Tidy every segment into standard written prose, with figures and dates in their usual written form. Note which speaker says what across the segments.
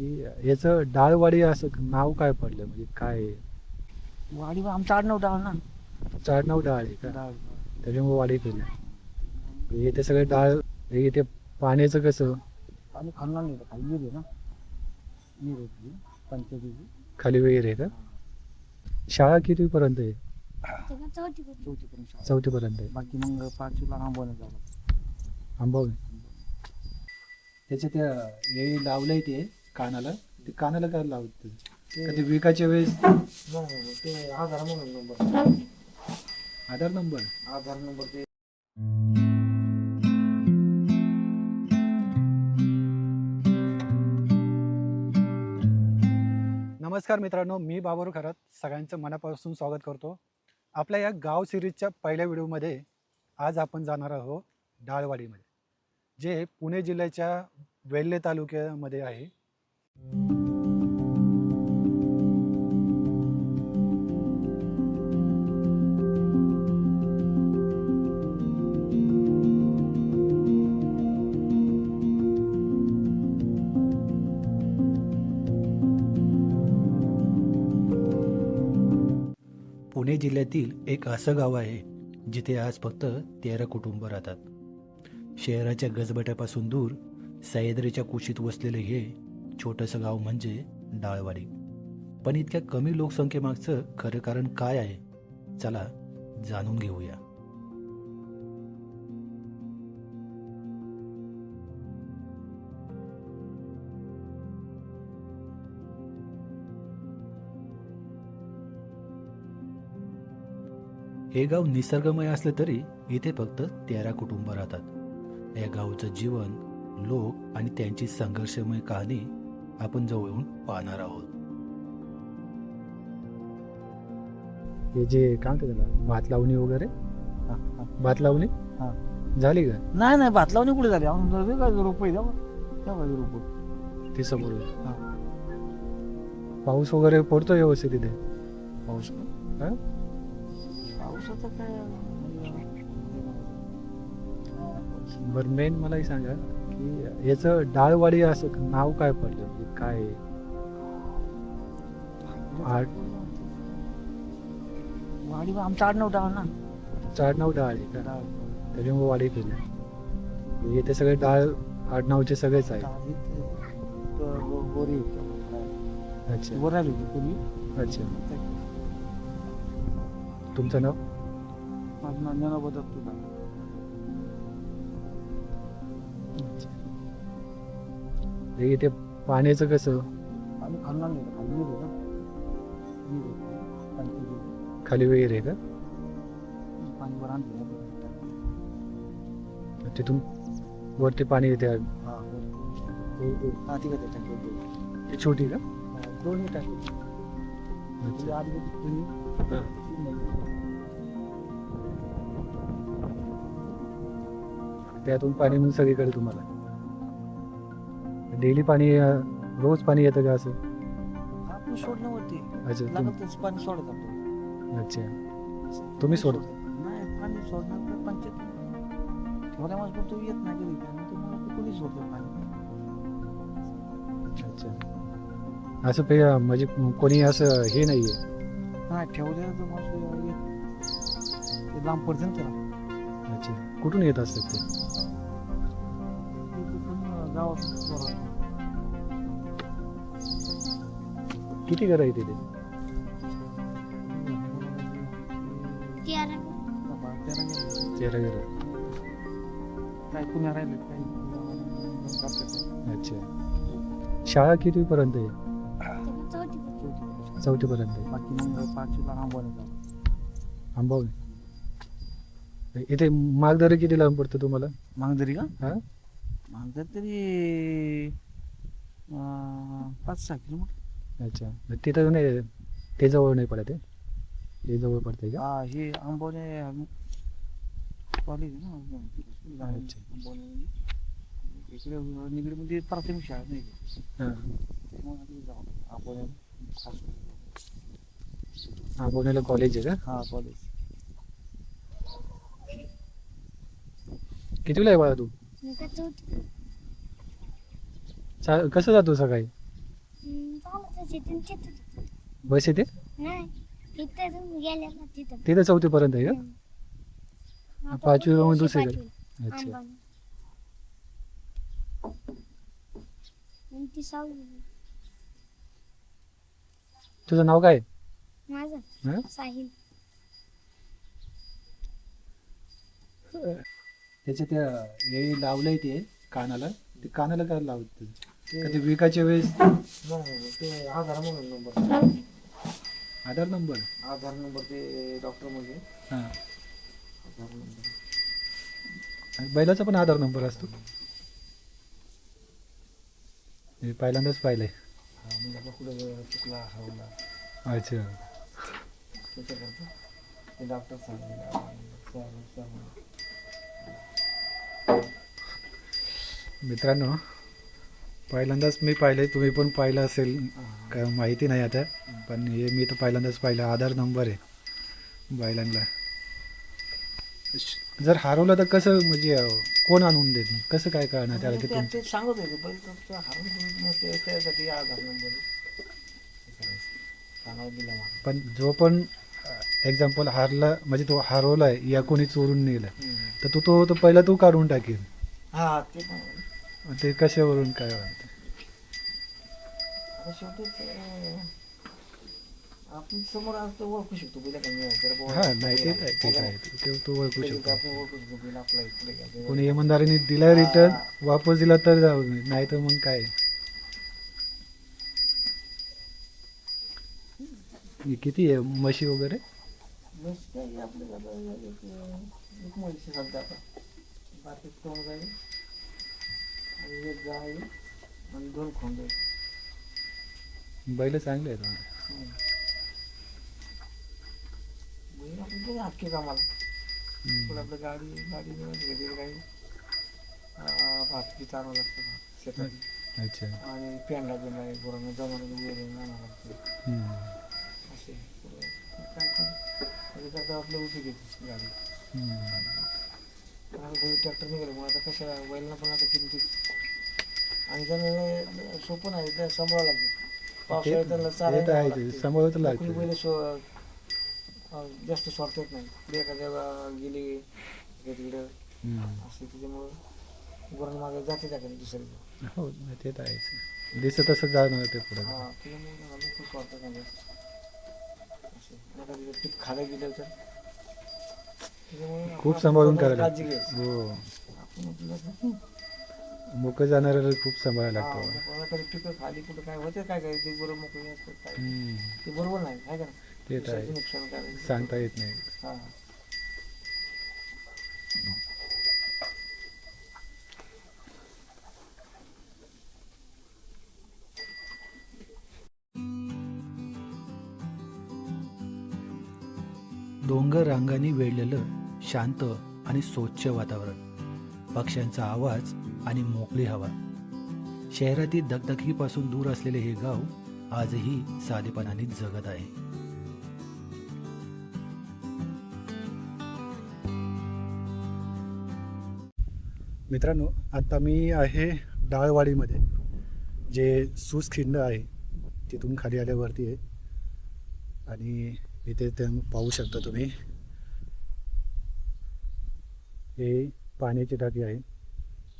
Speaker 1: की याचं डाळवाडी असं नाव काय पडलं, म्हणजे काय आहे?
Speaker 2: वाडी आमचं आडनाव डाळ ना.
Speaker 1: आडनाव डाळ आहे का?
Speaker 2: डाळ.
Speaker 1: त्याच्यामुळे वाडी केलं. इथे सगळे डाळ. इथे पाण्याचं कसं?
Speaker 2: आणि खाल्ला नाही खाली विहीर आहे ना. विहीर आहे ती, पंचायतीची.
Speaker 1: खाली वगैरे आहे का? शाळा कितीपर्यंत आहे?
Speaker 2: चौथीपर्यंत शाळा.
Speaker 1: चौथीपर्यंत आहे.
Speaker 2: बाकी मग पाचवीला आंबवण्यात झालं.
Speaker 1: आंबावणे. त्याचे त्या हे लावलंय ते कानाला. ते कानाला काय लावत ते विकायच्या वेळेस
Speaker 2: ते आधार म्हणून नंबर.
Speaker 1: आधार नंबर.
Speaker 2: आधार नंबर ते.
Speaker 1: नमस्कार मित्रांनो, मी बाबर खरात सगळ्यांचं मनापासून स्वागत करतो. आपल्या या गाव सिरीजच्या पहिल्या व्हिडिओमध्ये आज आपण जाणार आहोत डाळवाडीमध्ये, जे पुणे जिल्ह्याच्या वेल्हे तालुक्यामध्ये आहे. पुणे जिल्ह्यातील एक असं गाव आहे जिथे आज फक्त 13 कुटुंब राहतात. शहराच्या गजबट्यापासून दूर सह्याद्रीच्या कुशीत वसलेले हे छोटंसं गाव म्हणजे डाळवाडी. पण इतक्या कमी लोकसंख्येमागचं खरं कारण काय आहे, चला जाणून घेऊया. हे गाव निसर्गमय असलं तरी इथे फक्त 13 कुटुंब राहतात. या गावचं जीवन, लोक आणि त्यांची संघर्षमय कहाणी आपण जवळून पाहणार आहोत. हे जे काय म्हणतात त्याला, भात लावणी वगैरे, भात लावणी झाली का?
Speaker 2: नाही नाही, भात लावणी कुठे झाली? रोप आहे रोप.
Speaker 1: ती समोर पाऊस वगैरे पडतो व्यवस्थित इथे?
Speaker 2: पाऊस
Speaker 1: हा?
Speaker 2: पावसाचं काय.
Speaker 1: बरं, मेन मलाही सांगा की याचं डाळवाडी असं नाव काय पडलं, म्हणजे काय आहे?
Speaker 2: वाडी आमचं आडनाव डाळ ना.
Speaker 1: आडनाव डाळ आहे का? त्याच्यामुळे वाडी केली. इथे सगळे डाळ आडनावचे सगळेच आहे.
Speaker 2: गोरी
Speaker 1: अच्छा
Speaker 2: गोराली होती पूर्वी.
Speaker 1: अच्छा. तुमचं नाव?
Speaker 2: माझं नाव ज्ञानोबा दत्तू.
Speaker 1: इथे पाण्याचं कसं?
Speaker 2: आम्ही खाल्ला नाही खाली विहीर आहे ना. विहीर आहे पंचायतीची.
Speaker 1: खाली वगैरे आहे का?
Speaker 2: पाणी वर आणलं.
Speaker 1: तिथून वरती पाणी येते.
Speaker 2: हा ठीक आहे. टाकी
Speaker 1: ती छोटी का?
Speaker 2: दोन्ही टाकी.
Speaker 1: अच्छा.
Speaker 2: आधी
Speaker 1: त्यातून पाणी मग सगळीकडे तुम्हाला डेली पाणी रोज पाणी येतं का असं?
Speaker 2: आपण सोडणं होते.
Speaker 1: अच्छा
Speaker 2: लागत तेच पाणी सोडत आपण.
Speaker 1: अच्छा, तुम्ही सोडता?
Speaker 2: नाही, पाणी सोडणं पंचायत ठेवल्या माझं पण तो येत नाही कधी. त्यानंतर कोणी सोडतं पाणी.
Speaker 1: अच्छा, असं म्हणजे कोणी असं हे नाहीये?
Speaker 2: नाही ठेवलेलं तर माझं येत. ते लांब पडतं ना त्याला.
Speaker 1: अच्छा, कुठून येत असतात ते?
Speaker 2: गावात
Speaker 1: किती घरं आहे तिथे? 13 घरं.
Speaker 2: काय पुण्या राहिले काही.
Speaker 1: अच्छा, शाळा कितीपर्यंत आहे? चौथीपर्यंत आहे.
Speaker 2: बाकी मग पाचवीला आंबवण्यात झालं.
Speaker 1: आंबावणे. इथे मागदरी किती लांब पडतं तुम्हाला?
Speaker 2: मागदरी का?
Speaker 1: हा,
Speaker 2: मागदरी तरी 5-6 किलोमीटर.
Speaker 1: अच्छा. तिथं नाही, ते जवळ नाही पडत आहे? ते जवळ पडतंय का?
Speaker 2: हा, हे आंबवणे कॉलेज आहे ना.
Speaker 1: अच्छा.
Speaker 2: आंबवणे इकडे निगडीमध्ये प्राथमिक शाळा नाही.
Speaker 1: हां,
Speaker 2: मग जाऊ आंबवणे.
Speaker 1: पुण्याला कॉलेज आहे का?
Speaker 2: हा, कॉलेज.
Speaker 1: कितीला आहे बाळा तू? कसं जातो सकाळी?
Speaker 3: तिथून तिथं
Speaker 1: बस येते
Speaker 3: नाही इथं गेल्या का तिथं
Speaker 1: तिथे 4थी पर्यंत आहे का?
Speaker 3: आता
Speaker 1: पाचवी मग
Speaker 3: वर्षी
Speaker 1: दुसरीकडे.
Speaker 3: पाचवी.
Speaker 1: अच्छा.
Speaker 3: आंबा. आणि ती 6वी.
Speaker 1: तुझं नाव काय आहे?
Speaker 3: माझं
Speaker 1: हं?
Speaker 3: साहिल.
Speaker 1: त्याचे त्या हे लावलंय ते कानाला, ते कानाला काय लावत ते विकायच्या वेळेस
Speaker 2: ते आधार म्हणून नंबर
Speaker 1: आधार नंबर.
Speaker 2: आधार नंबर ते डॉक्टर म्हणजे
Speaker 1: हां.
Speaker 2: आधार नंबर
Speaker 1: आणि बैलाचा पण आधार नंबर असतो. हे पहिल्यांदाच पाहिलंय.
Speaker 2: म्हणजे आपला कुठं चुकला हरवला
Speaker 1: अच्छा.
Speaker 2: त्याच्याकरता ते डॉक्टर सांगितलं.
Speaker 1: मित्रांनो, पहिल्यांदाच मी पाहिलंय, तुम्ही पण पाहिलं असेल काय माहिती नाही आता, पण हे मी तर पहिल्यांदाच पाहिलं. आधार नंबर आहे बैलांना. जर हरवलं तर कसं म्हणजे कोण आणून देत, कसं काय कळणार त्याला की तुमचं?
Speaker 2: ते सांगत होते बैल तुमचं हरवून त्यासाठी आधार नंबर सांगावं दिला मला.
Speaker 1: पण जो पण एक्झाम्पल हारला म्हणजे तो हरवलाय या कोणी चोरून नेलं तर तो पहिला तो काढून टाकेल.
Speaker 2: हा ते पण
Speaker 1: ते कशावरून काय म्हणते?
Speaker 2: आता शेवटीच आपण समोर असं ओळखू शकतो बैल
Speaker 1: हा नाही ते काय ते काय तो ओळखू शकतो.
Speaker 2: आपण ओळखू शकतो बैल आपला पुढे गेला.
Speaker 1: कोणी इमानदारीने दिला रिटर्न वापस दिला तर जाऊ नाही तर मग काय. हे किती आहे म्हशी वगैरे?
Speaker 2: मस्त आहे आपल्या एक म्हशी सध्या आता बाकी तोंड जाईल आणि एक गाय आणि 2 खोंड
Speaker 1: बैल चांगले आहेत.
Speaker 2: बैल आपण बघा अख्खे कामाला पण आपलं गाडी घेतली गाडी भात बी चालवं लागतं शेतात
Speaker 1: अच्छा.
Speaker 2: आणि पेंडा आहे गुरांना जमानं वगैरे आणावं लागतं असे काय त्याच्याकरता आपलं उभी घेते गाडी. पण आता ट्रॅक्टर निघाले मग आता कशा बैलांना पण आता किमती आणि त्यांना सोपं नाही त्या सांभाळावं लागतं. पावसाळ्यात त्यांना चालायला
Speaker 1: सांभाळत
Speaker 2: कोणी
Speaker 1: लागतं.
Speaker 2: बैल जास्त सोडतात नाही पुढे एखाद्या गेली तिकडं असं त्याच्यामुळं गुरांमागे जाते त्या दुसऱ्या.
Speaker 1: हो ते तर आहेच. दिसत तसं जाणार ते पुढे.
Speaker 2: हा त्याच्यामुळे खूप सोडतात नाही जास्त असं एखाद्या पीक खायला गेलं तर त्याच्यामुळे
Speaker 1: खूप सांभाळून करायला
Speaker 2: काळजी घ्यायची.
Speaker 1: हो.
Speaker 2: आपण आपल्याला
Speaker 1: मोकळं जाणाऱ्याला खूप सांभाळायला लागतं.
Speaker 2: कधी पिकं खाली कुठं काय होते काय काय ते बरोबर मोकळी असतात काय ते बरोबर नाही काय करा
Speaker 1: ते तर आहे.
Speaker 2: नुकसान करायचं
Speaker 1: सांगता येत नाही.
Speaker 2: हा
Speaker 1: डोंगर रांगांनी वेढलेलं शांत आणि स्वच्छ वातावरण, पक्ष्यांचा आवाज आणि मोकळी हवा. शहरातील दगदगीपासून दूर असलेले हे गाव आजही साधेपणाने जगत आहे. मित्रांनो, आता मी आहे डाळवाडीमध्ये, जे सूसखिंड आहे तिथून खाली आल्यावरती आहे. आणि इथे ते पाहू शकता तुम्ही, हे पाण्याची टाकी आहे.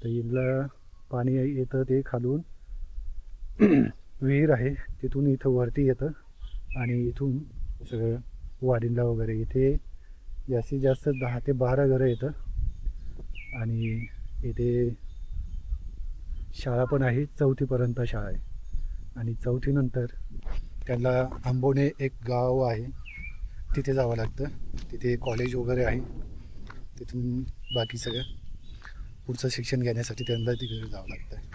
Speaker 1: तर इथलं पाणी येतं ते खालून विहीर आहे तिथून इथं वरती येतं आणि इथून सगळं वाडीला वगैरे इथे जास्तीत जास्त 10 ते 12 घरं येतं. आणि इथे शाळा पण आहे, 4थीपर्यंत शाळा आहे. आणि 4थी नंतर त्याला आंबोणे एक गाव आहे तिथे जावं लागतं. तिथे कॉलेज वगैरे आहे. तिथून बाकी सगळं पुढचं शिक्षण घेण्यासाठी त्यांना तिकडे जावं लागतं.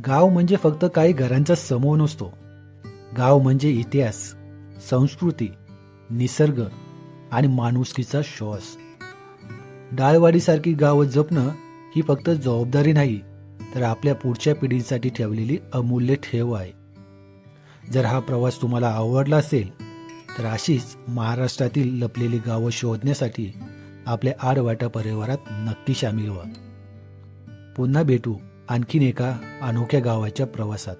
Speaker 1: गाव म्हणजे फक्त काही घरांचा समूह नसतो. गाव म्हणजे इतिहास, संस्कृती, निसर्ग आणि माणुसकीचा श्वास. डाळवाडीसारखी गावं जपणं ही फक्त जबाबदारी नाही, तर आपल्या पुढच्या पिढीसाठी ठेवलेली अमूल्य ठेव आहे. जर हा प्रवास तुम्हाला आवडला असेल तर अशीच महाराष्ट्रातील लपलेली गावं शोधण्यासाठी आपल्या आडवाटा परिवारात नक्की सामील व्हा. पुन्हा भेटू आणखीन एका अनोख्या गावाच्या प्रवासात.